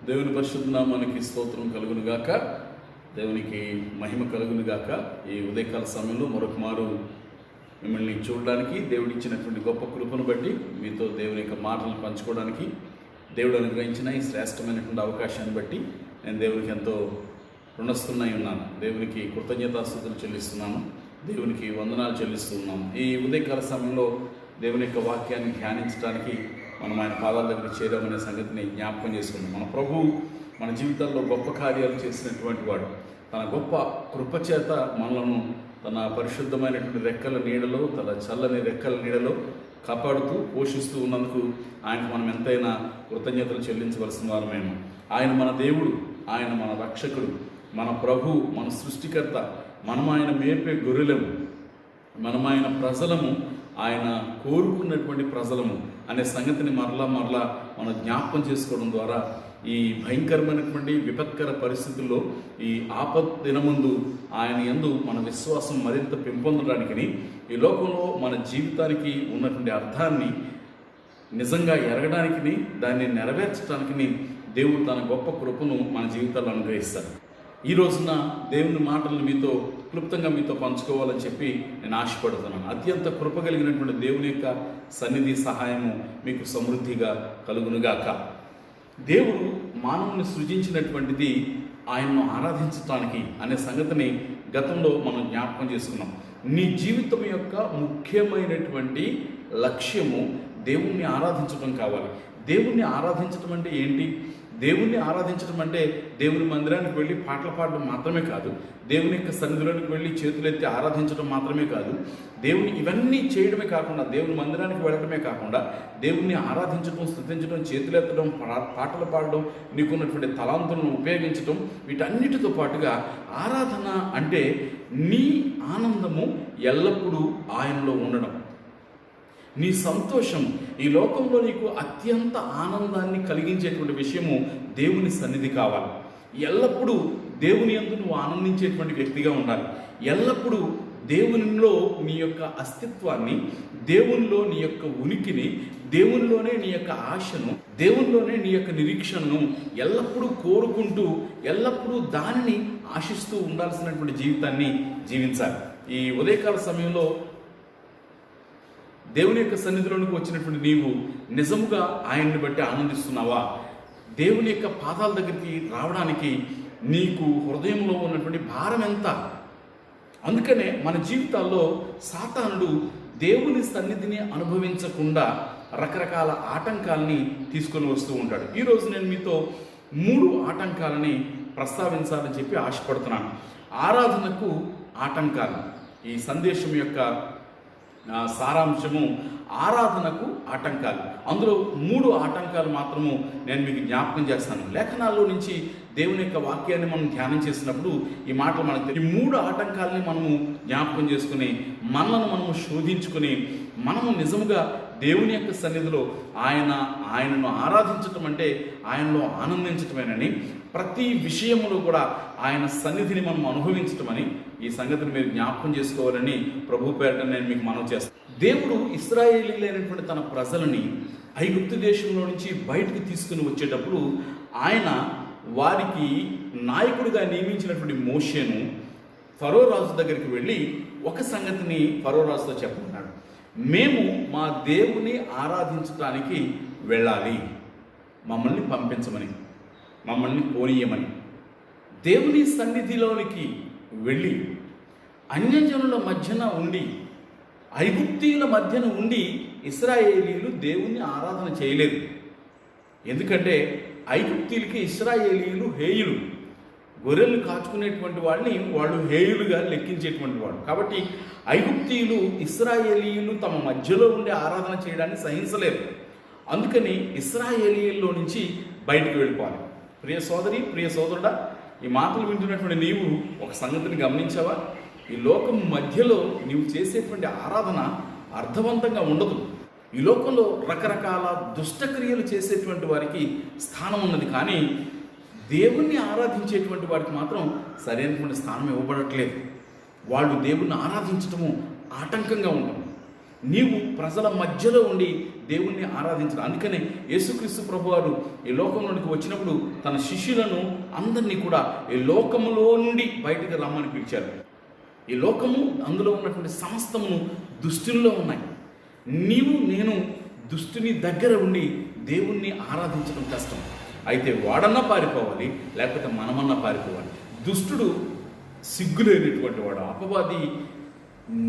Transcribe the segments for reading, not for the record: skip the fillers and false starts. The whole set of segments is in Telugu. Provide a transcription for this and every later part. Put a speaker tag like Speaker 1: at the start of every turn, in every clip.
Speaker 1: దేవుని పరిశుద్ధ నామానికి స్తోత్రం కలుగును గాక, దేవునికి మహిమ కలుగును గాక. ఈ ఉదయకాల సమయంలో మరొక మారు మిమ్మల్ని చూడడానికి, దేవుడు ఇచ్చినటువంటి గొప్ప కృపను బట్టి మీతో దేవుని యొక్క మాటలను పంచుకోవడానికి దేవుడు అనుగ్రహించిన ఈ శ్రేష్టమైనటువంటి అవకాశాన్ని బట్టి నేను దేవునికి ఎంతో రుణస్తున్నై ఉన్నాను. దేవునికి కృతజ్ఞతాస్తుతులు చెల్లిస్తున్నాను, దేవునికి వందనాలు చెల్లిస్తున్నాను. ఈ ఉదయకాల సమయంలో దేవుని యొక్క వాక్యాన్ని ధ్యానించడానికి మనం ఆయన పాదాల దగ్గర చేరామనే సంగతిని జ్ఞాపకం చేసుకున్నాం. మన ప్రభు మన జీవితాల్లో గొప్ప కార్యాలు చేసినటువంటి వాడు. తన గొప్ప కృపచేత మనలను తన పరిశుద్ధమైనటువంటి రెక్కల నీడలో, తన చల్లని రెక్కల నీడలో కాపాడుతూ పోషిస్తూ ఉన్నందుకు ఆయనకు మనం ఎంతైనా కృతజ్ఞతలు చెల్లించవలసిన వారమేమో. ఆయన మన దేవుడు, ఆయన మన రక్షకుడు, మన ప్రభు, మన సృష్టికర్త. మనం ఆయన మేపే గొర్రెలము, మనం ఆయన ప్రజలము, ఆయన కోరుకున్నటువంటి ప్రజలము అనే సంగతిని మరలా మనం జ్ఞాపకం చేసుకోవడం ద్వారా ఈ భయంకరమైనటువంటి విపత్కర పరిస్థితుల్లో, ఈ ఆపద్ దినముందు ఆయన యందు మన విశ్వాసం మరింత పెంపొందడానికి, ఈ లోకంలో మన జీవితానికి ఉన్నటువంటి అర్థాన్ని నిజంగా ఎరగడానికి, దాన్ని నెరవేర్చడానికి దేవుడు తన గొప్ప కృపను మన జీవితాల్లో అనుగ్రహిస్తాడు. ఈ రోజున దేవుని మాటలను మీతో క్లుప్తంగా మీతో పంచుకోవాలని చెప్పి నేను ఆశపడుతున్నాను. అత్యంత కృప కలిగినటువంటి దేవుని యొక్క సన్నిధి సహాయము మీకు సమృద్ధిగా కలుగునుగాక. దేవుడు మానవుని సృజించినటువంటిది ఆయన్ను ఆరాధించటానికి అనే సంగతిని గతంలో మనం జ్ఞాపకం చేసుకున్నాం. నీ జీవితం యొక్క ముఖ్యమైనటువంటి లక్ష్యము దేవుణ్ణి ఆరాధించడం కావాలి. దేవుణ్ణి ఆరాధించడం అంటే ఏంటి? దేవుణ్ణి ఆరాధించడం అంటే దేవుని మందిరానికి వెళ్ళి పాటలు పాడడం మాత్రమే కాదు, దేవుని యొక్క సన్నిధిలోనికి వెళ్ళి చేతులెత్తి ఆరాధించడం మాత్రమే కాదు, దేవుని ఇవన్నీ చేయడమే కాకుండా, దేవుని మందిరానికి వెళ్ళడమే కాకుండా, దేవుణ్ణి ఆరాధించడం, స్తుతించడం, చేతులెత్తడం, పాటలు పాడడం, నీకున్నటువంటి తలాంతులను ఉపయోగించడం, వీటన్నిటితో పాటుగా ఆరాధన అంటే నీ ఆనందము ఎల్లప్పుడూ ఆయనలో ఉండడం. నీ సంతోషం, ఈ లోకంలో నీకు అత్యంత ఆనందాన్ని కలిగించేటువంటి విషయము దేవుని సన్నిధి కావాలి. ఎల్లప్పుడూ దేవుని యందు నువ్వు ఆనందించేటువంటి వ్యక్తిగా ఉండాలి. ఎల్లప్పుడూ దేవునిలో నీ యొక్క అస్తిత్వాన్ని, దేవునిలో నీ యొక్క ఉనికిని, దేవునిలోనే నీ యొక్క ఆశను, దేవునిలోనే నీ యొక్క నిరీక్షణను ఎల్లప్పుడూ కోరుకుంటూ, ఎల్లప్పుడూ దానిని ఆశిస్తూ ఉండాల్సినటువంటి జీవితాన్ని జీవించాలి. ఈ ఉదయకాల సమయంలో దేవుని యొక్క సన్నిధిలోనికి వచ్చినటువంటి నీవు నిజముగా ఆయన్ని బట్టి ఆనందిస్తున్నావా? దేవుని యొక్క పాదాల దగ్గరికి రావడానికి నీకు హృదయంలో ఉన్నటువంటి భారం ఎంత? అందుకనే మన జీవితాల్లో సాతానుడు దేవుని సన్నిధిని అనుభవించకుండా రకరకాల ఆటంకాలని తీసుకొని వస్తూ ఉంటాడు. ఈరోజు నేను మీతో 3 ఆటంకాలని ప్రస్తావించాలని చెప్పి ఆశపడుతున్నాను. ఆరాధనకు ఆటంకాలు. ఈ సందేశం యొక్క సారాంశము ఆరాధనకు ఆటంకాలు. అందులో 3 ఆటంకాలు మాత్రము నేను మీకు జ్ఞాపకం చేస్తాను. లేఖనాల్లో నుంచి దేవుని యొక్క వాక్యాన్ని మనం ధ్యానం చేసినప్పుడు ఈ మాటలు మనకు ఈ 3 ఆటంకాలని మనము జ్ఞాపకం చేసుకుని, మనలను మనము శోధించుకుని, మనము నిజముగా దేవుని యొక్క సన్నిధిలో ఆయనను ఆరాధించటం అంటే ఆయనలో ఆనందించటమేనని, ప్రతి విషయములో కూడా ఆయన సన్నిధిని మనం అనుభవించటమని ఈ సంగతిని మీరు జ్ఞాపకం చేసుకోవాలని ప్రభు పేరట నేను మీకు మనవి చేస్తాను. దేవుడు ఇశ్రాయేలీయులైనటువంటి తన ప్రజలని ఐగుప్తు దేశంలో నుంచి బయటకు తీసుకుని వచ్చేటప్పుడు ఆయన వారికి నాయకుడిగా నియమించినటువంటి మోషేను ఫరో రాజు దగ్గరికి వెళ్ళి ఒక సంగతిని ఫరో రాజుతో చెప్పుకున్నాడు. మేము మా దేవుని ఆరాధించడానికి వెళ్ళాలి, మమ్మల్ని పంపించమని, మమ్మల్ని పోనీయమని. దేవుని సన్నిధిలోనికి వెళ్ళి అన్యజనుల మధ్యన ఉండి, ఐగుప్తీయుల మధ్యన ఉండి ఇశ్రాయేలీయులు దేవుణ్ణి ఆరాధన చేయలేదు. ఎందుకంటే ఐగుప్తీయులకి ఇశ్రాయేలీయులు హేయులు, గొర్రెలు కాచుకునేటువంటి వాళ్ళని వాళ్ళు హేయులుగా లెక్కించేటువంటి వాళ్ళు. కాబట్టి ఐగుప్తీయులు ఇశ్రాయేలీయులు తమ మధ్యలో ఉండి ఆరాధన చేయడాన్ని సహించలేరు. అందుకని ఇశ్రాయేలీయుల్లో నుంచి బయటికి వెళ్ళిపోవాలి. ప్రియ సోదరి, ప్రియ సోదరుడా, ఈ మాటలు వింటున్నటువంటి నీవు ఒక సంగతిని గమనించావా? ఈ లోకం మధ్యలో నీవు చేసేటువంటి ఆరాధన అర్థవంతంగా ఉండదు. ఈ లోకంలో రకరకాల దుష్టక్రియలు చేసేటువంటి వారికి స్థానం ఉన్నది, కానీ దేవుణ్ణి ఆరాధించేటువంటి వారికి మాత్రం సరైనటువంటి స్థానం ఇవ్వబడట్లేదు. వాళ్ళు దేవుణ్ణి ఆరాధించటము ఆటంకంగా ఉంటుంది. నీవు ప్రజల మధ్యలో ఉండి దేవుణ్ణి ఆరాధించడం. అందుకనే యేసుక్రీస్తు ప్రభువారు ఈ లోకంలోనికి వచ్చినప్పుడు తన శిష్యులను అందరినీ కూడా ఈ లోకములో నుండి బయటికి రమ్మని పిలిచారు. ఈ లోకము, అందులో ఉన్నటువంటి సమస్తమును దుష్టుల్లో ఉన్నాయి. నీవు నేను దుష్టుని దగ్గర ఉండి దేవుణ్ణి ఆరాధించడం కష్టం. అయితే వాడన్నా పారిపోవాలి, లేకపోతే మనమన్నా పారిపోవాలి. దుష్టుడు సిగ్గులేనటువంటి వాడు, అపవాది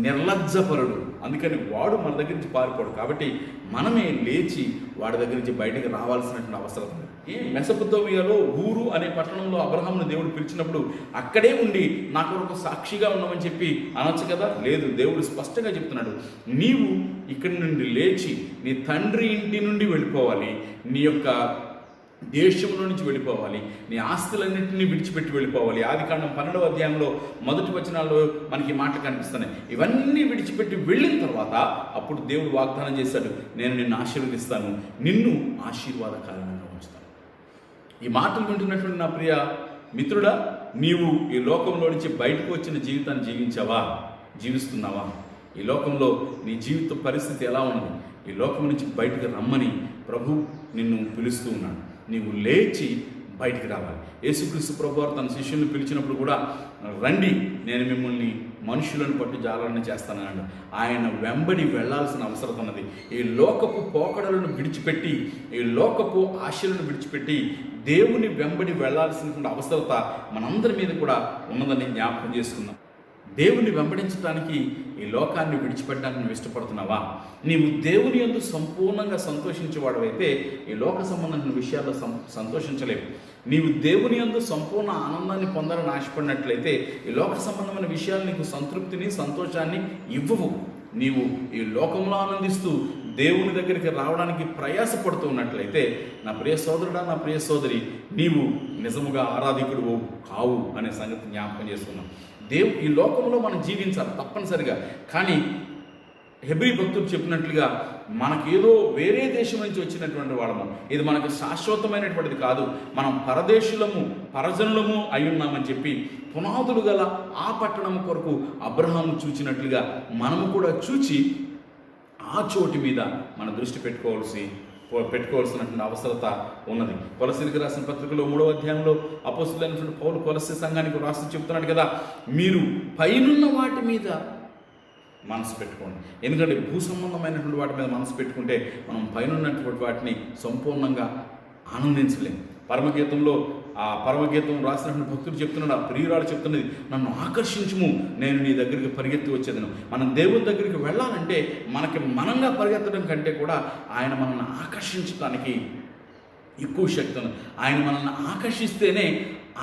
Speaker 1: నిర్లజ్జపరుడు. అందుకని వాడు మన దగ్గర నుంచి పారిపోడు. కాబట్టి మనమే లేచి వాడి దగ్గర నుంచి బయటకు రావాల్సినటువంటి అవసరం ఉంది. ఈ మెసొపొతామియాలో ఊరు అనే పట్టణంలో అబ్రహామును దేవుడు పిలిచినప్పుడు అక్కడే ఉండి నా కొరకు సాక్షిగా ఉన్నామని చెప్పి అనొచ్చు కదా? లేదు, దేవుడు స్పష్టంగా చెప్తున్నాడు, నీవు ఇక్కడి నుండి లేచి నీ తండ్రి ఇంటి నుండి వెళ్ళిపోవాలి, నీ యొక్క దేశంలో నుంచి వెళ్ళిపోవాలి, నీ ఆస్తులన్నింటినీ విడిచిపెట్టి వెళ్ళిపోవాలి. ఆదికాండం 12వ అధ్యాయంలో మొదటి వచనాల్లో మనకి మాటలు కనిపిస్తున్నాయి. ఇవన్నీ విడిచిపెట్టి వెళ్ళిన తర్వాత అప్పుడు దేవుడు వాగ్దానం చేశాడు, నేను నిన్ను ఆశీర్వదిస్తాను, నిన్ను ఆశీర్వాదకారణంగా ఉంచుతాను. ఈ మాటలు వింటున్నటువంటి నా ప్రియ మిత్రుడా, నీవు ఈ లోకంలో నుంచి బయటకు వచ్చిన జీవితాన్ని జీవిస్తున్నావా? ఈ లోకంలో నీ జీవిత పరిస్థితి ఎలా ఉన్నది? ఈ లోకం నుంచి బయటకు రమ్మని ప్రభు నిన్ను పిలుస్తూ ఉన్నాడు. నీవు లేచి బయటికి రావాలి. యేసుక్రీస్తు ప్రభువారు తన శిష్యులను పిలిచినప్పుడు కూడా, రండి నేను మిమ్మల్ని మనుషులను పట్టు జాలన చేస్తానన్నాడు. ఆయన వెంబడి వెళ్లాల్సిన అవసరం ఉన్నది. ఈ లోకపు పోకడలను విడిచిపెట్టి, ఈ లోకపు ఆశలను విడిచిపెట్టి దేవుని వెంబడి వెళ్లాల్సినటువంటి అవసరత మనందరి మీద కూడా ఉన్నదని జ్ఞాపకం చేసుకుందాం. దేవుని వెంబడించడానికి, ఈ లోకాన్ని విడిచిపెట్టడానికి నువ్వు ఇష్టపడుతున్నావా? నీవు దేవుని యందు సంపూర్ణంగా సంతోషించేవాడవైతే ఈ లోక సంబంధమైన విషయాల్లో సంతోషించలేవు. నీవు దేవుని యందు సంపూర్ణ ఆనందాన్ని పొందాలని ఆశపడినట్లయితే ఈ లోక సంబంధమైన విషయాలు నీకు సంతృప్తిని, సంతోషాన్ని ఇవ్వవు. నీవు ఈ లోకంలో ఆనందిస్తూ దేవుని దగ్గరికి రావడానికి ప్రయాసపడుతూ ఉన్నట్లయితే నా ప్రియ సోదరుడా, నా ప్రియ సోదరి, నీవు నిజముగా ఆరాధికుడు కావు అనే సంగతి జ్ఞాపకం చేసుకున్నాం. ఈ లోకంలో మనం జీవించాలి తప్పనిసరిగా. కానీ హెబ్రీ భక్తులు చెప్పినట్లుగా మనకేదో వేరే దేశం నుంచి వచ్చినటువంటి వాళ్ళము, ఇది మనకు శాశ్వతమైనటువంటిది కాదు, మనం పరదేశులము, పరజనులము అయి ఉన్నామని చెప్పి పునాదులు గల ఆ పట్టణం కొరకు అబ్రహాము చూచినట్లుగా మనము కూడా చూచి ఆ చోటు మీద మన దృష్టి పెట్టుకోవాల్సినటువంటి అవసరత ఉన్నది. కొలసీలకు రాసిన పత్రికలో 3వ అధ్యాయంలో అపోస్తలుడైనటువంటి పౌలు కొలసీ సంఘానికి రాస్తూ చెప్తున్నాడు కదా, మీరు పైనున్న వాటి మీద మనసు పెట్టుకోండి. ఎందుకంటే భూ సంబంధమైనటువంటి వాటి మీద మనసు పెట్టుకుంటే మనం పైనున్నటువంటి వాటిని సంపూర్ణంగా ఆనందించలేము. పరమగీతం రాసినటువంటి భక్తుడు చెప్తున్నాడు, ఆ ప్రియురాలు చెప్తున్నది, నన్ను ఆకర్షించుము, నేను నీ దగ్గరికి పరిగెత్తి వచ్చేదను. మనం దేవుని దగ్గరికి వెళ్ళాలంటే మనకి మనంగా పరిగెత్తడం కంటే కూడా ఆయన మనల్ని ఆకర్షించడానికి ఎక్కువ శక్తి ఉంది. ఆయన మనల్ని ఆకర్షిస్తేనే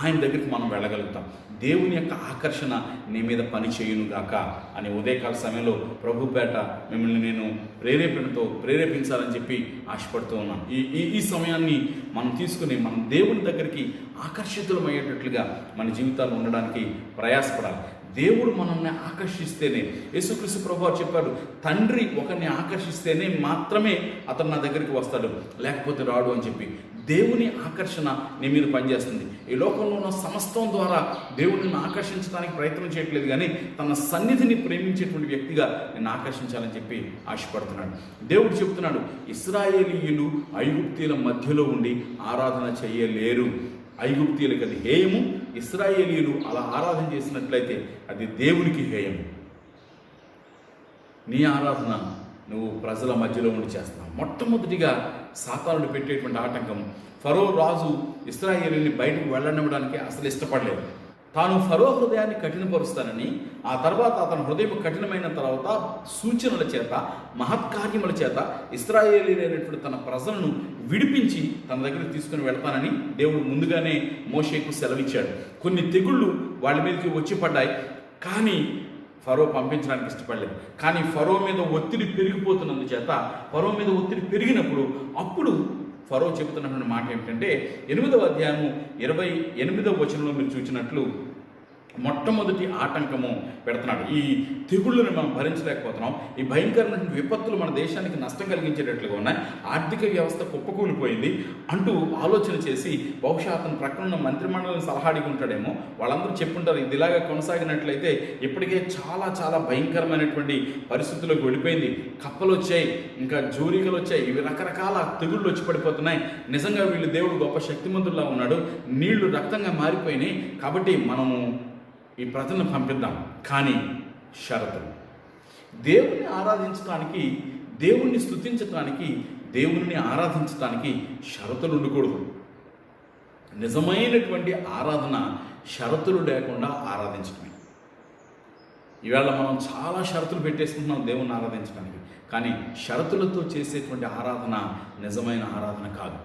Speaker 1: ఆయన దగ్గరికి మనం వెళ్ళగలుగుతాం. దేవుని యొక్క ఆకర్షణ నీ మీద పని చేయునుగాక అనే ఉదయకాల సమయంలో ప్రభుపేట మిమ్మల్ని నేను ప్రేరేపించాలని చెప్పి ఆశపడుతూ ఉన్నాను. ఈ సమయాన్ని మనం తీసుకుని మనం దేవుని దగ్గరికి ఆకర్షితులమయ్యేటట్లుగా మన జీవితాలు ఉండడానికి ప్రయాసపడాలి. దేవుడు మనల్ని ఆకర్షిస్తేనే, యేసుక్రీస్తు ప్రభువు చెప్పాడు, తండ్రి ఒకరిని ఆకర్షిస్తేనే మాత్రమే అతను నా దగ్గరికి వస్తాడు, లేకపోతే రాడు అని చెప్పి. దేవుని ఆకర్షణ నీ మీద పనిచేస్తుంది. ఈ లోకంలో ఉన్న సమస్తం ద్వారా దేవుడిని ఆకర్షించడానికి ప్రయత్నం చేయట్లేదు, కానీ తన సన్నిధిని ప్రేమించేటువంటి వ్యక్తిగా నేను ఆకర్షించాలని చెప్పి ఆశపడుతున్నాడు. దేవుడు చెప్తున్నాడు, ఇశ్రాయేలీయులు ఐగుప్తీయుల మధ్యలో ఉండి ఆరాధన చేయలేరు. ఐగుప్తీయులకు అది హేయము, ఇశ్రాయేలీయులు అలా ఆరాధన చేసినట్లయితే అది దేవునికి హేయము. నీ ఆరాధన నువ్వు ప్రజల మధ్యలో ఉండి చేస్తున్నావు. మొట్టమొదటిగా సాతానుడు పెట్టేటువంటి ఆటంకం, ఫరో రాజు ఇశ్రాయేలీయుల్ని బయటకు వెళ్ళనివ్వడానికి అసలు ఇష్టపడలేదు. తాను ఫరో హృదయాన్ని కఠినపరుస్తానని, ఆ తర్వాత అతని హృదయం కఠినమైన తర్వాత సూచనల చేత, మహత్కార్యముల చేత ఇశ్రాయేలీయులైనటువంటి తన ప్రజలను విడిపించి తన దగ్గరికి తీసుకుని వెళ్తానని దేవుడు ముందుగానే మోషేకు సెలవిచ్చాడు. కొన్ని తెగుళ్ళు వాళ్ళ మీదకి వచ్చి పడ్డాయి, కానీ ఫరో పంపించడానికి ఇష్టపడలేదు. కానీ ఫరో మీద ఒత్తిడి పెరిగిపోతున్నందుచేత, ఫరో మీద ఒత్తిడి పెరిగినప్పుడు అప్పుడు ఫరో చెబుతున్నటువంటి మాట ఏమిటంటే 8వ అధ్యాయము 28వ వచనంలో మీరు చూసినట్లు, మొట్టమొదటి ఆటంకము పెడుతున్నాడు. ఈ తెగుళ్ళని మనం భరించలేకపోతున్నాం. ఈ భయంకరమైన విపత్తులు మన దేశానికి నష్టం కలిగించేటట్లుగా ఉన్నాయి. ఆర్థిక వ్యవస్థ కుప్పకూలిపోయింది అంటూ ఆలోచన చేసి బహుశా అతను ప్రక్కన ఉన్న మంత్రిమండలిని సలహా అడిగి ఉంటాడేమో. వాళ్ళందరూ చెప్పుంటారు, ఇది ఇలాగా కొనసాగినట్లయితే ఇప్పటికే చాలా చాలా భయంకరమైనటువంటి పరిస్థితుల్లోకి వెళ్ళిపోయింది. కప్పలు వచ్చాయి, ఇంకా జూరికలు వచ్చాయి, ఇవి రకరకాల తెగుళ్ళు వచ్చి పడిపోతున్నాయి. నిజంగా వీళ్ళు దేవుడు గొప్ప శక్తిమంతుల్లా ఉన్నాడు, నీళ్లు రక్తంగా మారిపోయినాయి, కాబట్టి మనము ఈ ప్రజలను పంపిద్దాం. కానీ షరతులు, దేవుణ్ణి ఆరాధించడానికి, దేవుణ్ణి స్తుతించడానికి, దేవుణ్ణి ఆరాధించడానికి షరతులు ఉండకూడదు. నిజమైనటువంటి ఆరాధన షరతులు లేకుండా ఆరాధించడమే. ఈవేళ మనం చాలా షరతులు పెట్టేసుకుంటున్నాం దేవుణ్ణి ఆరాధించడానికి, కానీ షరతులతో చేసేటువంటి ఆరాధన నిజమైన ఆరాధన కాదు.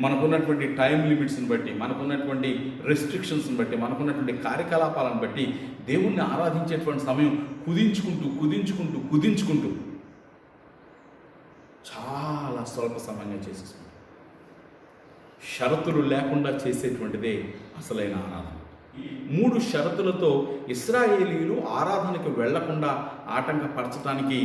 Speaker 1: మనకున్నటువంటి టైం లిమిట్స్ని బట్టి, మనకున్నటువంటి రెస్ట్రిక్షన్స్ని బట్టి, మనకున్నటువంటి కార్యకలాపాలను బట్టి దేవుణ్ణి ఆరాధించేటువంటి సమయం కుదించుకుంటూ చాలా స్వల్ప సమయంగా చేసేసుకుంటాం. షరతులు లేకుండా చేసేటువంటిదే అసలైన ఆరాధన. 3 షరతులతో ఇశ్రాయేలీయులు ఆరాధనకు వెళ్లకుండా ఆటంకపరచడానికి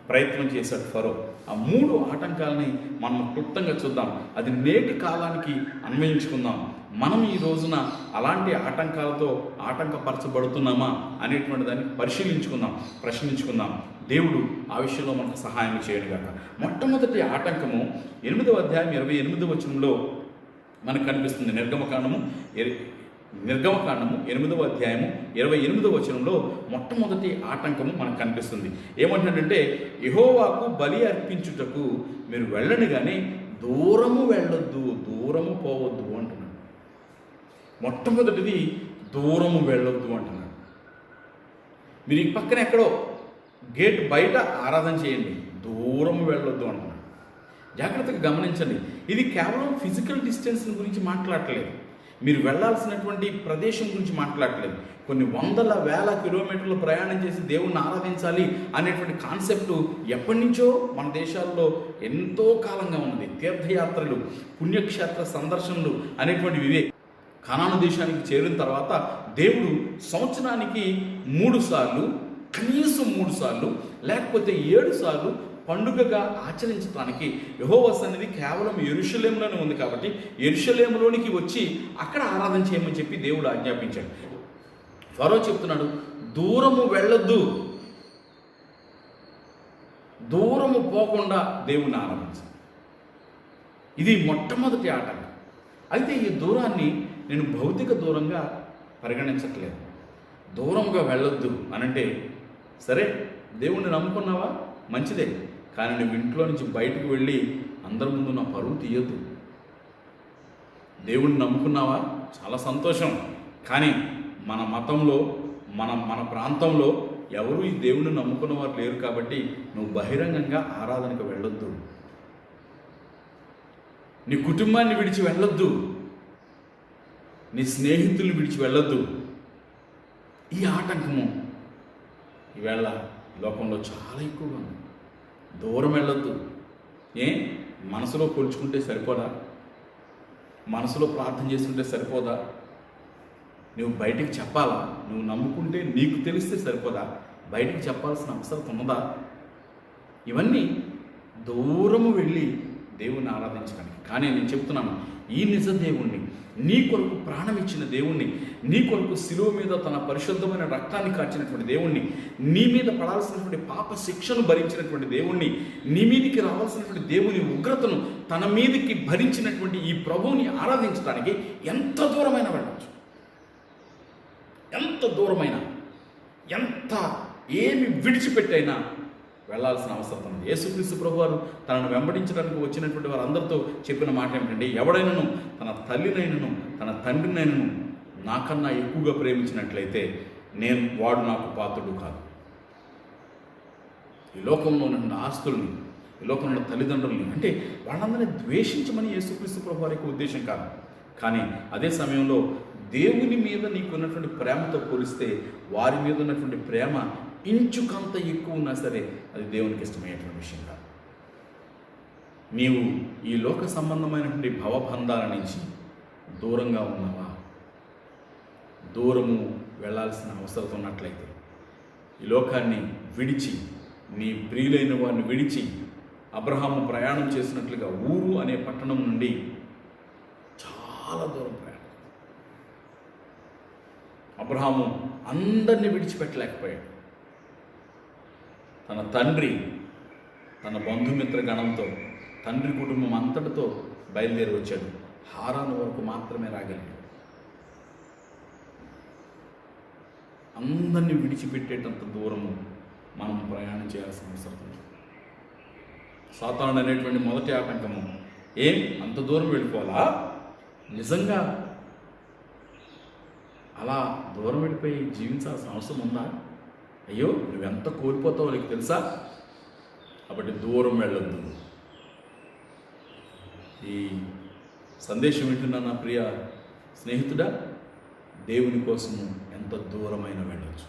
Speaker 1: ప్రయత్నం చేశాడు ఫరో. ఆ 3 ఆటంకాలని మనం క్లుప్తంగా చూద్దాం. అది నేటి కాలానికి అన్వయించుకుందాం. మనం ఈ రోజున అలాంటి ఆటంకాలతో ఆటంకపరచబడుతున్నామా అనేటువంటి దాన్ని పరిశీలించుకుందాం, ప్రశ్నించుకుందాం. దేవుడు ఆ విషయంలో మనకు సహాయం చేయడుగాక. మొట్టమొదటి ఆటంకము 8వ అధ్యాయం 28వ వచనంలో మనకు కనిపిస్తుంది. నిర్గమకాండము 8వ అధ్యాయము 28వ వచనంలో మొట్టమొదటి ఆటంకము మనకు కనిపిస్తుంది. ఏమంటాడంటే, యెహోవాకు బలి అర్పించుటకు మీరు వెళ్ళండి కానీ దూరము వెళ్ళొద్దు, దూరము పోవద్దు అంటున్నాడు. మొట్టమొదటిది దూరము వెళ్ళొద్దు అంటున్నాడు. మీరు ఈ పక్కన ఎక్కడో గేట్ బయట ఆరాధన చేయండి, దూరము వెళ్ళొద్దు అంటున్నాడు. జాగ్రత్తగా గమనించండి, ఇది కేవలం ఫిజికల్ డిస్టెన్స్ గురించి మాట్లాడట్లేదు, మీరు వెళ్ళాల్సినటువంటి ప్రదేశం గురించి మాట్లాడట్లేదు. కొన్ని వందల వేల కిలోమీటర్లు ప్రయాణం చేసి దేవుణ్ణి ఆరాధించాలి అనేటువంటి కాన్సెప్టు ఎప్పటి నుంచో మన దేశాల్లో ఎంతో కాలంగా ఉన్నది. తీర్థయాత్రలు, పుణ్యక్షేత్ర సందర్శనలు అనేటువంటివి ఇవే. కనాను దేశానికి చేరిన తర్వాత దేవుడు సంవత్సరానికి 3 సార్లు, కనీసం 3 సార్లు లేకపోతే 7 సార్లు పండుగగా ఆచరించడానికి యెహోవా సన్నిధి కేవలం యెరూషలేములోనే ఉంది కాబట్టి యెరూషలేములోనికి వచ్చి అక్కడ ఆరాధన చేయమని చెప్పి దేవుడు ఆజ్ఞాపించాడు. ఫరో చెప్తున్నాడు, దూరము వెళ్ళొద్దు, దూరము పోకుండా దేవుణ్ణి ఆరాధించాలి. ఇది మొట్టమొదటి ఆటంకం. అయితే ఈ దూరాన్ని నేను భౌతిక దూరంగా పరిగణించట్లేదు. దూరంగా వెళ్ళొద్దు అనంటే, సరే దేవుణ్ణి నమ్ముకున్నావా, మంచిదే, కానీ నువ్వు ఇంట్లో నుంచి బయటకు వెళ్ళి అందరి ముందు నా పరువు తీయొద్దు. దేవుణ్ణి నమ్ముకున్నావా, చాలా సంతోషం, కానీ మన మతంలో మన ప్రాంతంలో ఎవరు ఈ దేవుణ్ణి నమ్ముకున్న వారు లేరు కాబట్టి నువ్వు బహిరంగంగా ఆరాధనకు వెళ్ళొద్దు. నీ కుటుంబాన్ని విడిచి వెళ్ళొద్దు, నీ స్నేహితుల్ని విడిచి వెళ్ళొద్దు. ఈ ఆటంకము ఈవేళ లోకంలో చాలా ఎక్కువగా ఉంది. దూరం వెళ్ళొద్దు. మనసులో కొలుచుకుంటే సరిపోదా? మనసులో ప్రార్థన చేసుకుంటే సరిపోదా? నువ్వు బయటికి చెప్పాలా? నువ్వు నమ్ముకుంటే నీకు తెలిస్తే సరిపోదా? బయటికి చెప్పాల్సిన అవసరం ఉన్నదా? ఇవన్నీ దూరము వెళ్ళి దేవుణ్ణి ఆరాధించడానికి. కానీ నేను చెప్తున్నాను, ఈ నిజ దేవుణ్ణి, నీ కొరకు ప్రాణం ఇచ్చిన దేవుణ్ణి, నీ కొరకు శిలువ మీద తన పరిశుద్ధమైన రక్తాన్ని కార్చినటువంటి దేవుణ్ణి, నీ మీద పడాల్సినటువంటి పాప శిక్షను భరించినటువంటి దేవుణ్ణి, నీ మీదికి రావాల్సినటువంటి దేవుని ఉగ్రతను తన మీదికి భరించినటువంటి ఈ ప్రభువుని ఆరాధించడానికి ఎంత దూరమైనా వెళ్ళవచ్చు. ఎంత దూరమైనా, ఎంత ఏమి విడిచిపెట్టైనా వెళ్ళాల్సిన అవసరం ఉంది. యేసుక్రీస్తు ప్రభువారు తనను వెంబడించడానికి వచ్చినటువంటి వారందరితో చెప్పిన మాట ఏమిటంటే, ఎవడైనను తన తల్లినైనను తన తండ్రినైనను నాకన్నా ఎక్కువగా ప్రేమించినట్లయితే వాడు నాకు పాత్రుడు కాదు. ఈ లోకంలో ఉన్న ఆస్తుల్ని, ఈ లోకంలో ఉన్న తల్లిదండ్రుల్ని, అంటే వాళ్ళందరినీ ద్వేషించమని యేసుక్రీస్తు ప్రభువారి యొక్క ఉద్దేశం కాదు. కానీ అదే సమయంలో దేవుని మీద నీకు ఉన్నటువంటి ప్రేమతో పోలిస్తే వారి మీద ఉన్నటువంటి ప్రేమ ఇంచుకంత ఎక్కువ ఉన్నా సరే అది దేవునికి ఇష్టమైనటువంటి విషయం కాదు. నీవు ఈ లోక సంబంధమైనటువంటి భవబంధాల నుంచి దూరంగా ఉన్నావా? దూరము వెళ్ళాల్సిన అవసరం ఉన్నట్లయితే, ఈ లోకాన్ని విడిచి, నీ ప్రియులైన వారిని విడిచి అబ్రహాము ప్రయాణం చేసినట్లుగా ఊరు అనే పట్టణం నుండి చాలా దూరం ప్రయాణం. అబ్రహాము అందరినీ విడిచిపెట్టలేకపోయాడు. తన తండ్రి, తన బంధుమిత్ర గణంతో, తండ్రి కుటుంబం అంతటితో బయలుదేరి వచ్చాడు. హారాను వరకు మాత్రమే రాగలిగాడు. అందరినీ విడిచిపెట్టేటంత దూరము మనం ప్రయాణం చేయాల్సిన అవసరం ఉంది. సాతాను అనేటువంటి మొదటి ఆటంకము, ఏం అంత దూరం వెళ్ళిపోవాలా? నిజంగా అలా దూరం వెళ్ళిపోయి జీవించాల్సిన అవసరం ఉందా? అయ్యో, నువ్వెంత కోల్పోతావో నీకు తెలుసా? కాబట్టి దూరం వెళ్ళొద్దు. ఈ సందేశం వింటున్నా నా ప్రియ స్నేహితుడా, దేవుని కోసము ఎంత దూరమైన వెళ్ళొచ్చు.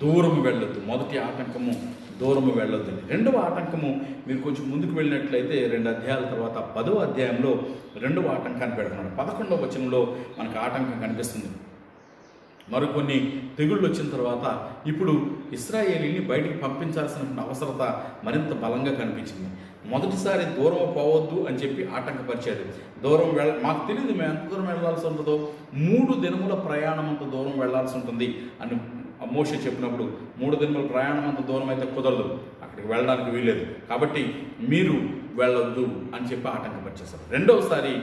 Speaker 1: దూరం వెళ్ళొద్దు. మొదటి ఆటంకము దూరము వెళ్ళొద్దు. రెండవ ఆటంకము, మీరు కొంచెం ముందుకు వెళ్ళినట్లయితే 2 అధ్యాయాల తర్వాత 10వ అధ్యాయంలో రెండవ ఆటంకాన్ని పెడుతున్నాడు. 11వ వచనంలో మనకు ఆటంకం కనిపిస్తుంది. మరికొన్ని తెగుళ్ళు వచ్చిన తర్వాత ఇప్పుడు ఇశ్రాయేలీని బయటికి పంపించాల్సిన అవసరత మరింత బలంగా కనిపించింది. మొదటిసారి దూరం పోవద్దు అని చెప్పి ఆటంకపరిచాడు. దూరం మాకు తెలియదు మేము ఎంత దూరం వెళ్ళాల్సి ఉంటుందో, 3 దినముల ప్రయాణం అంత దూరం వెళ్ళాల్సి ఉంటుంది అని మోషే చెప్పినప్పుడు 3 దినముల ప్రయాణం అంత దూరం అయితే కుదరదు, అక్కడికి వెళ్ళడానికి వీలేదు, కాబట్టి మీరు వెళ్ళొద్దు అని చెప్పి ఆటంకపరిచేశారు. రెండవసారి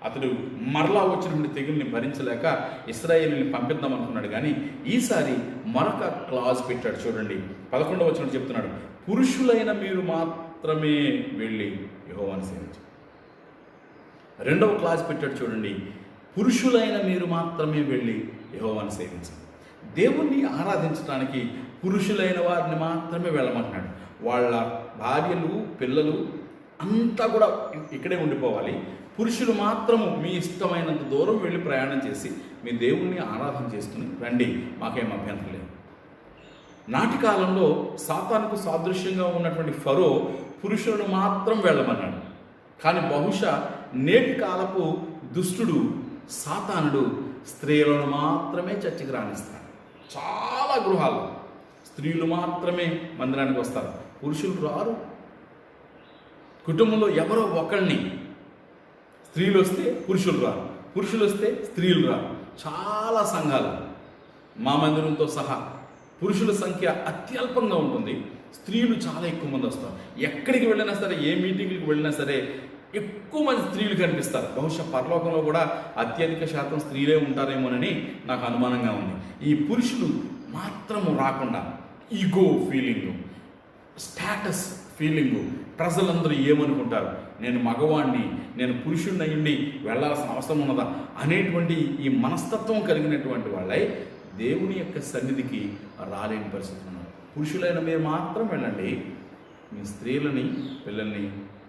Speaker 1: అతడు మరలా వచ్చినటువంటి తెగుల్ని భరించలేక ఇశ్రాయేలుని పంపిద్దాం అనుకున్నాడు. కానీ ఈసారి మరొక క్లాజ్ పెట్టాడు. చూడండి, 11వ వచనం చెప్తున్నాడు, పురుషులైన మీరు మాత్రమే వెళ్ళి యెహోవాను సేవించండి. రెండవ క్లాజ్ పెట్టాడు. చూడండి, పురుషులైన మీరు మాత్రమే వెళ్ళి యెహోవాను సేవించండి. దేవుణ్ణి ఆరాధించడానికి పురుషులైన వారిని మాత్రమే వెళ్ళమంటున్నాడు. వాళ్ళ భార్యలు, పిల్లలు అంతా కూడా ఇక్కడే ఉండిపోవాలి. పురుషులు మాత్రము మీ ఇష్టమైనంత దూరం వెళ్ళి ప్రయాణం చేసి మీ దేవుణ్ణి ఆరాధన చేసుకుని రండి, మాకేం అభ్యంతరం లేదు. నాటి కాలంలో సాతానుకు సాదృశ్యంగా ఉన్నటువంటి ఫరో పురుషులను మాత్రం వెళ్ళమన్నాడు. కానీ బహుశా నేటి కాలపు దుష్టుడు సాతానుడు స్త్రీలను మాత్రమే చర్చికి రాణిస్తాడు. చాలా గృహాలు స్త్రీలు మాత్రమే మందిరానికి వస్తారు, పురుషులు రారు. కుటుంబంలో ఎవరో ఒకరిని, స్త్రీలు వస్తే పురుషులు రారు, పురుషులు వస్తే స్త్రీలు రారు. చాలా సంఘాలు మా మందిరంతో సహా పురుషుల సంఖ్య అత్యల్పంగా ఉంటుంది, స్త్రీలు చాలా ఎక్కువ మంది వస్తారు. ఎక్కడికి వెళ్ళినా సరే, ఏ మీటింగ్కి వెళ్ళినా సరే ఎక్కువ మంది స్త్రీలు కనిపిస్తారు. బహుశా పరలోకంలో కూడా అత్యధిక శాతం స్త్రీలే ఉంటారేమోనని నాకు అనుమానంగా ఉంది. ఈ పురుషులు మాత్రము రాకుండా ఈగో ఫీలింగు, స్టేటస్ ఫీలింగు, ప్రజలందరూ ఏమనుకుంటారు, నేను మగవాణ్ణి, నేను పురుషుడిని అయ్యుండి వెళ్ళాల్సిన అవసరం ఉన్నదా అనేటువంటి ఈ మనస్తత్వం కలిగినటువంటి వాళ్ళై దేవుని యొక్క సన్నిధికి రాలేని పరిస్థితులు ఉన్నారు. పురుషులైన మీరు మాత్రం వెళ్ళండి, మీ స్త్రీలని, పిల్లల్ని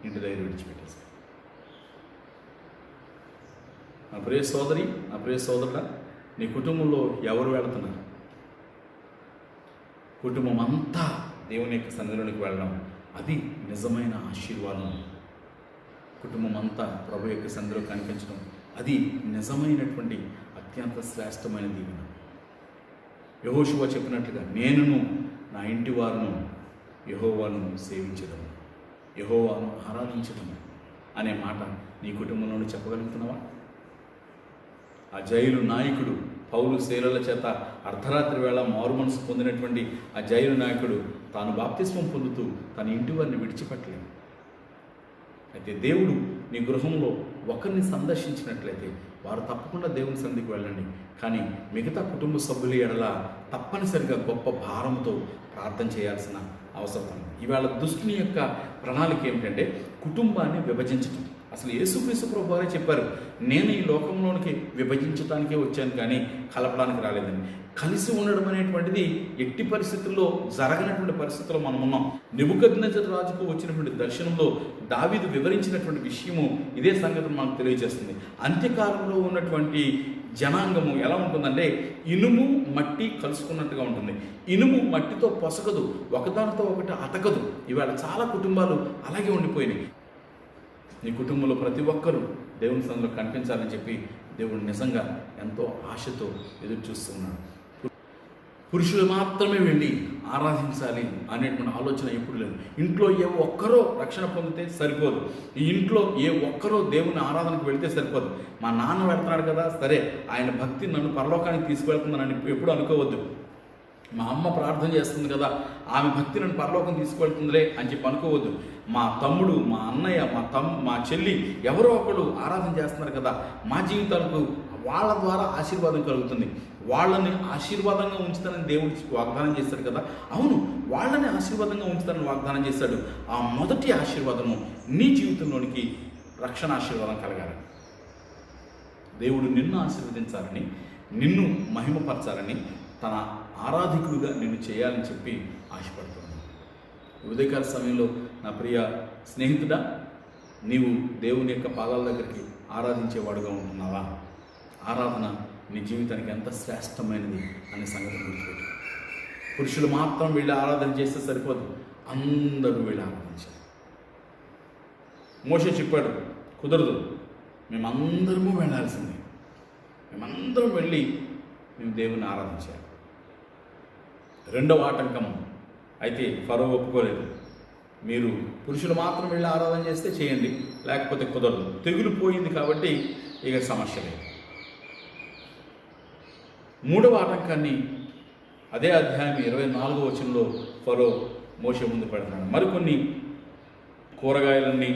Speaker 1: ఇంటి దగ్గర విడిచిపెట్టేస్తారు. నా ప్రియ సోదరి, నా ప్రియ సోదరుడా, నీ కుటుంబంలో ఎవరు వెళుతున్నారు? కుటుంబం అంతా దేవుని యొక్క సన్నిధిలోనికి వెళ్ళడం, అది నిజమైన ఆశీర్వాదం. కుటుంబం అంతా ప్రభు యొక్క సన్నిధిలో కనిపించడం, అది నిజమైనటువంటి అత్యంత శ్రేష్టమైన దీవెన. యెహోషువ చెప్పినట్లుగా, నేనును నా ఇంటి వారును యెహోవాను సేవించడము, యెహోవాను ఆరాధించడము అనే మాట నీ కుటుంబంలో చెప్పగలుగుతున్నావా? ఆ జైలు నాయకుడు పౌలు శీలల చేత అర్ధరాత్రి వేళ మారు మనసు పొందినటువంటి ఆ జైలు నాయకుడు తాను బాప్తిస్మం పొందుతూ తన ఇంటి వారిని విడిచిపెట్టలేదు. అయితే దేవుడు నీ గృహంలో ఒకరిని సందర్శించినట్లయితే వారు తప్పకుండా దేవుని సన్నిధికి వెళ్ళండి. కానీ మిగతా కుటుంబ సభ్యుల ఎడల తప్పనిసరిగా గొప్ప భారంతో ప్రార్థన చేయాల్సిన అవసరం ఉంది. ఇవాళ దుష్టుని యొక్క ప్రణాళిక ఏమిటంటే కుటుంబాన్ని విభజించటం. అసలు యేసుక్రీస్తు ప్రభువు వారే చెప్పారు, నేను ఈ లోకంలోనికి విభజించడానికే వచ్చాను కానీ కలపడానికి రాలేదని. కలిసి ఉండడం అనేటువంటిది ఎట్టి పరిస్థితుల్లో జరగనటువంటి పరిస్థితుల్లో మనం ఉన్నాం. నెబుకద్నెజరు రాజుకు వచ్చినటువంటి దర్శనంలో దావీదు వివరించినటువంటి విషయము ఇదే సంగతిని మనకు తెలియజేస్తుంది. అంత్యకాలంలో ఉన్నటువంటి జనాంగము ఎలా ఉంటుందంటే ఇనుము మట్టి కలుసుకున్నట్టుగా ఉంటుంది. ఇనుము మట్టితో పొసగదు, ఒకదానితో ఒకటి అతకదు. ఇవాళ చాలా కుటుంబాలు అలాగే ఉండిపోయినాయి. నీ కుటుంబంలో ప్రతి ఒక్కరూ దేవుని సన్నిధిలో కనిపించాలని చెప్పి దేవుడు నిజంగా ఎంతో ఆశతో ఎదురు చూస్తున్నాడు. పురుషులు మాత్రమే వెళ్ళి ఆరాధించాలి అనేటువంటి ఆలోచన ఎప్పుడు లేదు. ఇంట్లో ఏ ఒక్కరో రక్షణ పొందితే సరిపోదు, ఈ ఇంట్లో ఏ ఒక్కరో దేవుని ఆరాధనకు వెళితే సరిపోదు. మా నాన్న వెళ్తున్నాడు కదా, సరే ఆయన భక్తి నన్ను పరలోకానికి తీసుకువెళ్తుందని ఎప్పుడు అనుకోవద్దు. మా అమ్మ ప్రార్థన చేస్తుంది కదా, ఆమె భక్తి నన్ను పరలోకం తీసుకువెళ్తుందిలే అని చెప్పి అనుకోవద్దు. మా తమ్ముడు, మా అన్నయ్య, మా చెల్లి ఎవరో ఒకరు ఆరాధన చేస్తున్నారు కదా, మా జీవితాలకు వాళ్ళ ద్వారా ఆశీర్వాదం కలుగుతుంది, వాళ్ళని ఆశీర్వాదంగా ఉంచుతానని దేవుడు వాగ్దానం చేశాడు కదా. అవును, వాళ్ళని ఆశీర్వాదంగా ఉంచుతానని వాగ్దానం చేశాడు. ఆ మొదటి ఆశీర్వాదము నీ జీవితంలోనికి రక్షణ ఆశీర్వాదం కలగాలి. దేవుడు నిన్ను ఆశీర్వదించాలని, నిన్ను మహిమపరచాలని, తన ఆరాధికుడుగా నిన్ను చేయాలని చెప్పి ఆశపడుతున్నాను. ఉదయకాల సమయంలో నా ప్రియ స్నేహితుడా, నీవు దేవుని యొక్క పాదాల దగ్గరికి ఆరాధించేవాడుగా ఉంటున్నావా? ఆరాధన నీ జీవితానికి ఎంత శ్రేష్టమైనది అనే సంగతి గుర్తుపెట్టు. పురుషులు మాత్రం వెళ్ళి ఆరాధన చేస్తే సరిపోదు, అందరూ వెళ్ళి ఆరాధించాలి. మోషే చెప్పాడు, కుదరదు, మేమందరము వెళ్ళాల్సిందే, మేమందరం వెళ్ళి మేము దేవుని ఆరాధించాలి. రెండవ ఆటంకం అయితే ఫరో ఒప్పుకోలేదు. మీరు పురుషులు మాత్రం వెళ్ళి ఆరాధన చేస్తే చేయండి, లేకపోతే కుదరదు. తెగులు పోయింది కాబట్టి ఇక సమస్య లేదు. మూడవ ఆటంకాన్ని అదే అధ్యాయం 24వ వచనంలో ఫరో మోషే ముందు పెడుతున్నాడు. మరికొన్ని కూరగాయలన్నీ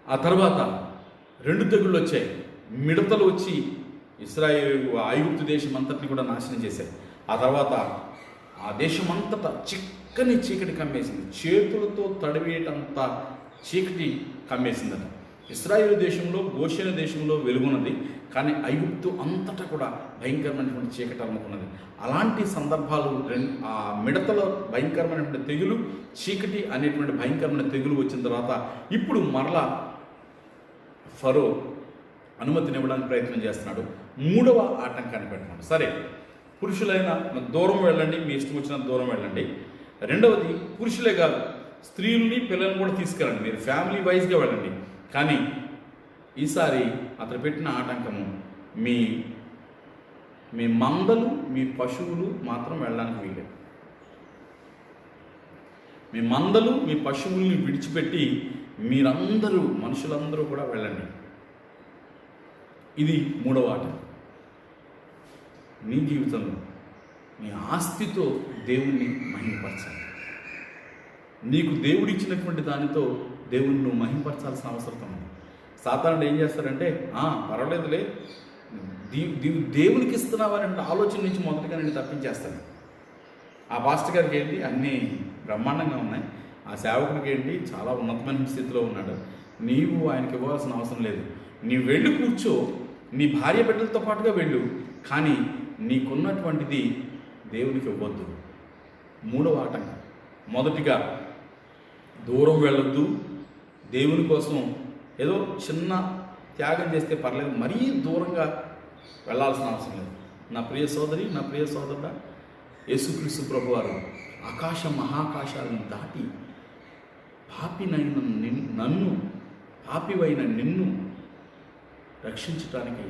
Speaker 1: ఆ తర్వాత 2 తెగుళ్ళు వచ్చాయి. మిడతలు వచ్చి ఐగుప్తు దేశం అంతటిని కూడా నాశనం చేశాయి. ఆ తర్వాత ఆ దేశమంతటా చిక్కని చీకటి కమ్మేసింది, చేతులతో తడివేటంత చీకటి కమ్మేసిందట. ఇశ్రాయేలు దేశంలో, గోషేను దేశంలో వెలుగున్నది, కానీ ఐగుప్తు అంతటా కూడా భయంకరమైనటువంటి చీకటి అమ్ముకున్నది. అలాంటి సందర్భాలు ఆ మిడతలో భయంకరమైనటువంటి తెగులు, చీకటి అనేటువంటి భయంకరమైన తెగులు వచ్చిన తర్వాత ఇప్పుడు మరలా ఫరో అనుమతినివ్వడానికి ప్రయత్నం చేస్తున్నాడు. మూడవ ఆటంకాన్ని పెట్టినాడు. సరే, పురుషులైన దూరం వెళ్ళండి, మీ ఇష్టం వచ్చిన దూరం వెళ్ళండి. రెండవది, పురుషులే కాదు, స్త్రీలని పిల్లల్ని కూడా తీసుకెళ్ళండి, మీరు ఫ్యామిలీ వైజ్గా వెళ్ళండి. కానీ ఈసారి అతను పెట్టిన ఆటంకము మీ మీ మందలు, మీ పశువులు మాత్రం వెళ్ళడానికి వీలేదు. మీ మందలు, మీ పశువుల్ని విడిచిపెట్టి మీరందరూ, మనుషులందరూ కూడా వెళ్ళండి. ఇది మూడవ ఆటంకం. నీ జీవితంలో నీ ఆస్తితో దేవుణ్ణి మహిమపరచాలి. నీకు దేవుడిచ్చినటువంటి దానితో దేవుణ్ణి నువ్వు మహిమపరచాల్సిన అవసరం ఉంది. సాతానుడు ఏం చేస్తాడంటే, పర్వాలేదులే, దేవునికి ఇస్తున్నావనే ఆలోచన నుంచి మొదటిగా నేను తప్పించేస్తాను. ఆ పాస్టర్ గారికి ఏంటి అన్నీ బ్రహ్మాండంగా ఉన్నాయి, ఆ సేవకుడికి ఏంటి చాలా ఉన్నతమైన స్థితిలో ఉన్నాడు, నీవు ఆయనకి ఇవ్వాల్సిన అవసరం లేదు, నీవు వెళ్ళి కూర్చో, నీ భార్య బిడ్డలతో పాటుగా వెళ్ళు, కానీ నీకున్నటువంటిది దేవునికి ఇవ్వద్దు. మూడవ ఆటంకం. మొదటిగా దూరం వెళ్ళొద్దు, దేవుని కోసం ఏదో చిన్న త్యాగం చేస్తే పర్లేదు, మరీ దూరంగా వెళ్ళాల్సిన అవసరం లేదు. నా ప్రియ సోదరి, నా ప్రియ సోదరుడా, యేసుక్రీస్తు ప్రభువారు ఆకాశ మహాకాశాలను దాటి పాపినైన నన్ను, పాపివైన నిన్ను రక్షించడానికి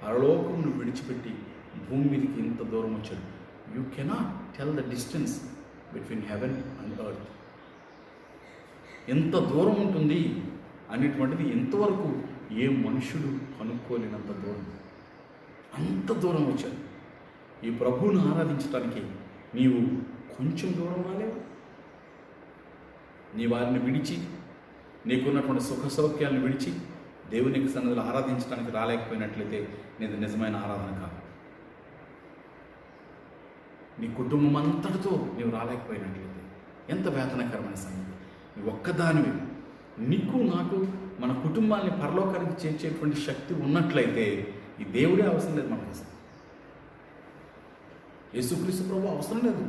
Speaker 1: పరలోకమును విడిచిపెట్టి భూమి మీదకి ఇంత దూరం వచ్చాడు. You cannot tell the distance between heaven and earth. ఎంత దూరం ఉంటుంది అనేటువంటిది ఇంతవరకు ఏ మనుషుడు కనుక్కోలేనంత దూరం, అంత దూరం వచ్చాడు. ఈ ప్రభువును ఆరాధించడానికి నీవు కొంచెం దూరం రాలేవు. నీ వారిని విడిచి, నీకున్నటువంటి సుఖ సౌఖ్యాలను విడిచి దేవునికి సన్నిధిలో ఆరాధించడానికి రాలేకపోయినట్లయితే నీది నిజమైన ఆరాధన కాదు. నీ కుటుంబం అంతటితో నీవు రాలేకపోయినట్లయితే ఎంత వేదనకరమైన సంగతి. నీ ఒక్కదానివి, నీకు నాకు మన కుటుంబాన్ని పరలోకానికి చేర్చేటువంటి శక్తి ఉన్నట్లయితే ఈ దేవుడే అవసరం లేదు మనకు. అసలు యేసుక్రీస్తు ప్రభు అవసరం లేదు.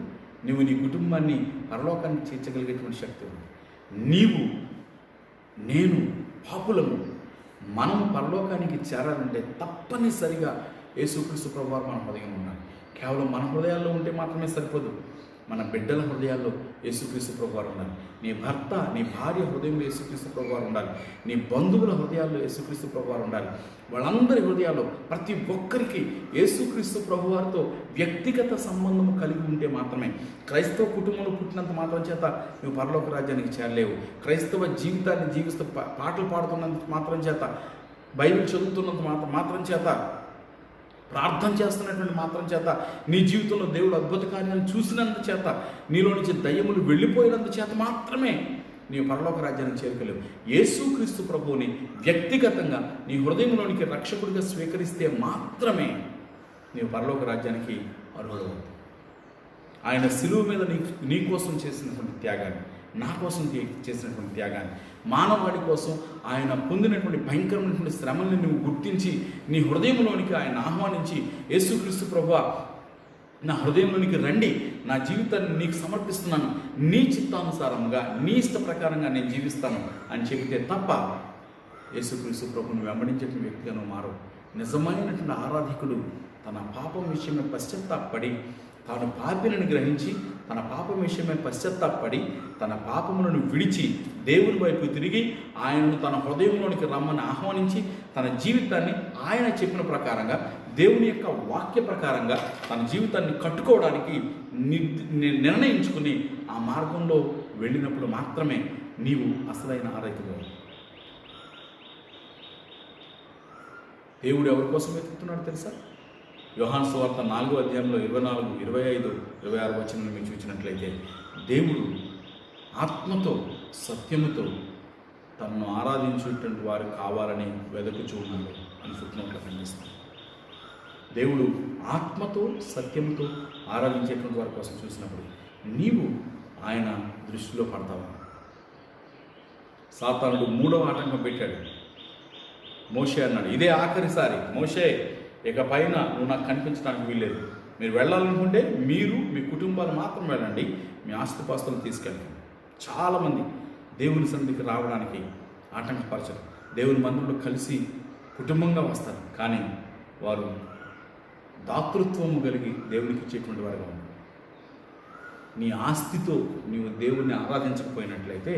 Speaker 1: నువ్వు నీ కుటుంబాన్ని పరలోకానికి చేర్చగలిగేటువంటి శక్తి ఉంది. నీవు, నేను పాపులము, మనము పరలోకానికి చేరాలంటే తప్పనిసరిగా యేసుక్రీస్తు ప్రభువారు మన హృదయంలో ఉండాలి. కేవలం మన హృదయాల్లో ఉంటే మాత్రమే సరిపోదు, మన బిడ్డల హృదయాల్లో యేసుక్రీస్తు ప్రభువారు ఉండాలి. నీ భర్త, నీ భార్య హృదయంలో యేసుక్రీస్తు ప్రభువారు ఉండాలి. నీ బంధువుల హృదయాల్లో యేసుక్రీస్తు ప్రభువారు ఉండాలి. వాళ్ళందరి హృదయాల్లో ప్రతి ఒక్కరికి యేసుక్రీస్తు ప్రభువారితో వ్యక్తిగత సంబంధం కలిగి ఉంటే మాత్రమే, క్రైస్తవ కుటుంబంలో పుట్టినంత మాత్రం చేత నువ్వు పరలోక రాజ్యానికి చేరలేవు. క్రైస్తవ జీవితాన్ని జీవిస్తూ పాటలు పాడుతున్నంత మాత్రం చేత, బైబిల్ చదువుతున్నంత మాత్రం చేత, ప్రార్థన చేస్తున్నటువంటి మాత్రం చేత, నీ జీవితంలో దేవుడు అద్భుత కార్యాలు చూసినంత చేత, నీలో నుంచి దయ్యములు వెళ్ళిపోయినంత చేత మాత్రమే నీవు పరలోక రాజ్యానికి చేరుకోలేవు. యేసుక్రీస్తు ప్రభువుని వ్యక్తిగతంగా నీ హృదయంలోనికి రక్షకుడిగా స్వీకరిస్తే మాత్రమే నీవు పరలోక రాజ్యానికి అర్హుడవుతావు. ఆయన శిలువ మీద నీ కోసం చేసినటువంటి త్యాగాన్ని, నా కోసం చేసినటువంటి త్యాగాన్ని, మానవాడి కోసం ఆయన పొందినటువంటి భయంకరమైనటువంటి శ్రమల్ని నువ్వు గుర్తించి నీ హృదయంలోనికి ఆయన ఆహ్వానించి, యేసుక్రీస్తు ప్రభువా నా హృదయంలోనికి రండి, నా జీవితాన్ని నీకు సమర్పిస్తున్నాను, నీ చిత్తానుసారంగా నీ ఇష్ట ప్రకారంగా నేను జీవిస్తాను అని చెబితే తప్ప యేసుక్రీస్తు ప్రభువుని వెంబడించేటువంటి వ్యక్తిగా నువ్వు మారవు. నిజమైనటువంటి ఆరాధికుడు తన పాపం విషయమే పశ్చాత్తాపడి, తాను పాపిని గ్రహించి తన పాపం విషయమే పశ్చాత్తాపడి, తన పాపములను విడిచి దేవుని వైపు తిరిగి ఆయనను తన హృదయంలోనికి రమ్మని ఆహ్వానించి, తన జీవితాన్ని ఆయన చెప్పిన ప్రకారంగా, దేవుని యొక్క వాక్య ప్రకారంగా తన జీవితాన్ని కట్టుకోవడానికి నిర్ణయించుకుని ఆ మార్గంలో వెళ్ళినప్పుడు మాత్రమే నీవు అసలైన ఆరాధికుడు. దేవుడు ఎవరి కోసం వెతుకుతున్నాడు తెలుసా? యోహాను సువార్త 4వ అధ్యాయంలో 24, 25, 26 వచనాలను మీరు చూసినట్లయితే, దేవుడు ఆత్మతో సత్యముతో తనను ఆరాధించేటువంటి వారు కావాలని వెదకుచూన్నాడు అని ఫుట్నోట్లో కనిపిస్తుంది. దేవుడు ఆత్మతో సత్యముతో ఆరాధించేటువంటి వారి కోసం చూసినప్పుడు నీవు ఆయన దృష్టిలో పడతావు. సాతానుడు 3వ ఆటంకం పెట్టాడు. మోషే అన్నాడు, ఇదే ఆఖరిసారి మోషే, ఇక పైన నువ్వు నాకు కనిపించడానికి వీల్లేదు. మీరు వెళ్ళాలనుకుంటే మీరు మీ కుటుంబాలు మాత్రం వెళ్ళండి, మీ ఆస్తిపాస్తులు తీసుకెళ్ళండి. చాలామంది దేవుని సన్నిధికి రావడానికి ఆటంకపరచరు. దేవుని మందిరంలో కలిసి కుటుంబంగా వస్తారు, కానీ వారు దాతృత్వము కలిగి దేవునికి ఇచ్చేటువంటి వారుగా ఉన్నారు. నీ ఆస్తితో నీవు దేవుణ్ణి ఆరాధించకపోయినట్లయితే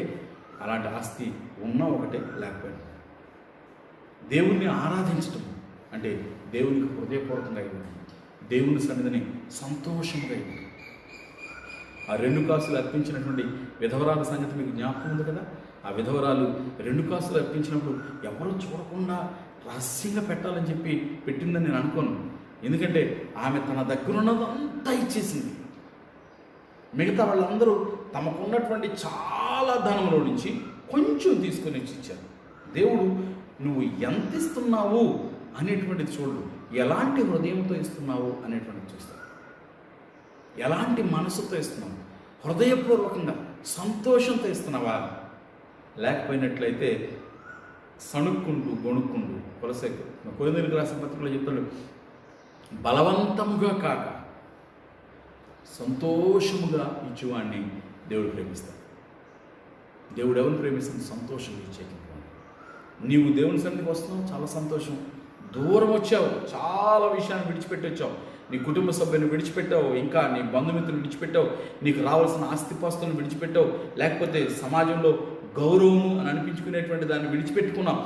Speaker 1: అలాంటి ఆస్తి ఉన్నా ఒకటే, లేకపోయినా. దేవుణ్ణి ఆరాధించటం అంటే దేవునికి హృదయపూర్వకంగా ఇవ్వడం, దేవుని సన్నిధిని సంతోషంగా ఇవ్వడం. ఆ 2 కాసులు అర్పించినటువంటి విధవరాల సంగతి మీకు జ్ఞాపకం ఉంది కదా? ఆ విధవరాలు 2 కాసులు అర్పించినప్పుడు ఎవరూ చూడకుండా రహస్యంగా పెట్టాలని చెప్పి పెట్టిందని నేను అనుకోను. ఎందుకంటే ఆమె తన దగ్గర ఉన్నదంతా ఇచ్చేసింది. మిగతా వాళ్ళందరూ తమకున్నటువంటి చాలా ధనంలో నుంచి కొంచెం తీసుకొని ఇచ్చారు. దేవుడు నువ్వు ఎంత ఇస్తున్నావు అనేటువంటిది చూడు, ఎలాంటి హృదయంతో ఇస్తున్నావు అనేటువంటిది చూస్తావు. ఎలాంటి మనసుతో ఇస్తున్నావు? హృదయపూర్వకంగా సంతోషంతో ఇస్తున్నావా? లేకపోయినట్లయితే సణుక్కుంటూ గొణుక్కుంటూ కొరింథీయులకు రాసిన పత్రికలో చెప్తాడు, బలవంతముగా కాక సంతోషముగా ఇచ్చేవాడిని దేవుడు ప్రేమిస్తాడు. దేవుడు ఎవరిని ప్రేమిస్తాడు? సంతోషంగా ఇచ్చేటువంటి. నీవు దేవుని సన్నిధికి వస్తున్నావు, చాలా సంతోషం. దూరం వచ్చావు, చాలా విషయాన్ని విడిచిపెట్టి వచ్చావు. నీ కుటుంబ సభ్యుని విడిచిపెట్టావు, ఇంకా నీ బంధుమిత్రులు విడిచిపెట్టావు, నీకు రావాల్సిన ఆస్తిపాస్తులను విడిచిపెట్టావు, లేకపోతే సమాజంలో గౌరవము అని అనిపించుకునేటువంటి దాన్ని విడిచిపెట్టుకున్నావు,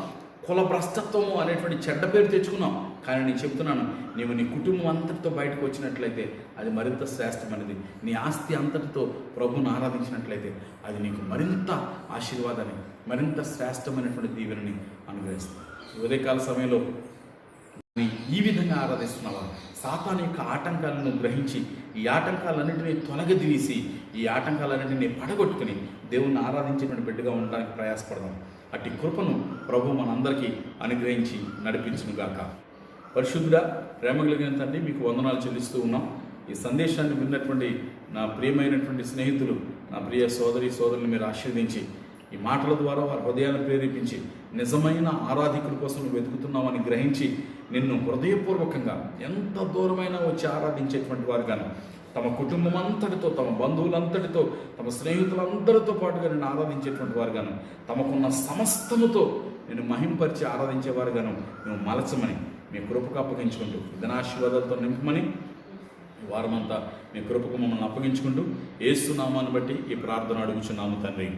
Speaker 1: కుల భ్రష్టత్వము అనేటువంటి చెడ్డ పేరు తెచ్చుకున్నావు. కానీ నేను చెప్తున్నాను, నీవు నీ కుటుంబం అంతటితో బయటకు వచ్చినట్లయితే అది మరింత శ్రేష్టమైనది. నీ ఆస్తి అంతటితో ప్రభువును ఆరాధించినట్లయితే అది నీకు మరింత ఆశీర్వాదాన్ని, మరింత శ్రేష్టమైనటువంటి దీవెనని అనుగ్రహిస్తుంది. ఉదయకాల సమయంలో ఈ విధంగా ఆరాధిస్తున్నావా? సాతాను యొక్క ఆటంకాలను గ్రహించి ఈ ఆటంకాలన్నింటినీ తొలగదీసి ఈ ఆటంకాలన్నింటినీ పడగొట్టుకుని దేవుణ్ణి ఆరాధించేటువంటి బిడ్డగా ఉండడానికి ప్రయాసపడదాం. అట్టి కృపను ప్రభు మనందరికీ అనుగ్రహించి నడిపించునుగాక. పరిశుద్ధుడా, ప్రేమ కలిగిన తండ్రి, మీకు వందనాలు చెల్లిస్తూ ఉన్నాం. ఈ సందేశాన్ని విన్నటువంటి నా ప్రియమైనటువంటి స్నేహితులు, నా ప్రియ సోదరులను మీరు ఆశీర్వదించి ఈ మాటల ద్వారా వారి హృదయాన్ని ప్రేరేపించి నిజమైన ఆరాధికుల కోసం నువ్వు వెతుకుతున్నామని గ్రహించి నిన్ను హృదయపూర్వకంగా ఎంత దూరమైనా వచ్చి ఆరాధించేటువంటి వారుగాను, తమ కుటుంబం అంతటితో, తమ బంధువులంతటితో, తమ స్నేహితులందరితో పాటుగా నిన్ను ఆరాధించేటువంటి వారుగాను, తమకున్న సమస్తముతో నేను మహింపరిచి ఆరాధించేవారుగాను నువ్వు మలచమని మీ కృపకు అప్పగించుకుంటూ ధనాశీర్వాదాలతో నింపమని ఈ వారమంతా మీ కృపకు మమ్మల్ని అప్పగించుకుంటూ యేసు నామాన్ని బట్టి ఈ ప్రార్థన అడుగుచున్నాము తండ్రి.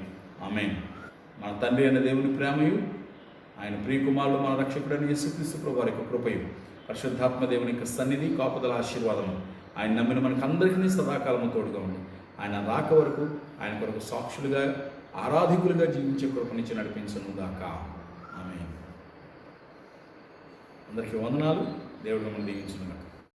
Speaker 1: ఆమేన్. మన తండ్రి అయిన దేవుని ప్రేమయు, ఆయన ప్రియకుమారుడు మన రక్షకుడైన యేసుక్రీస్తు ప్రభువు వారి యొక్క కృపయు, పరిశుద్ధాత్మ దేవుని యొక్క సన్నిధి, కాపుదల, ఆశీర్వాదము ఆయన నమ్మిన మనకు అందరికీ సదాకాలము తోడుగా ఉండి ఆయన రాక వరకు ఆయన కొరకు సాక్షులుగా, ఆరాధికులుగా జీవించే కృపనిచ్చి నడిపించును గాక. ఆమేన్. అందరికీ వందనాలు. దేవుడు మిమ్మల్ని దీవించును గాక.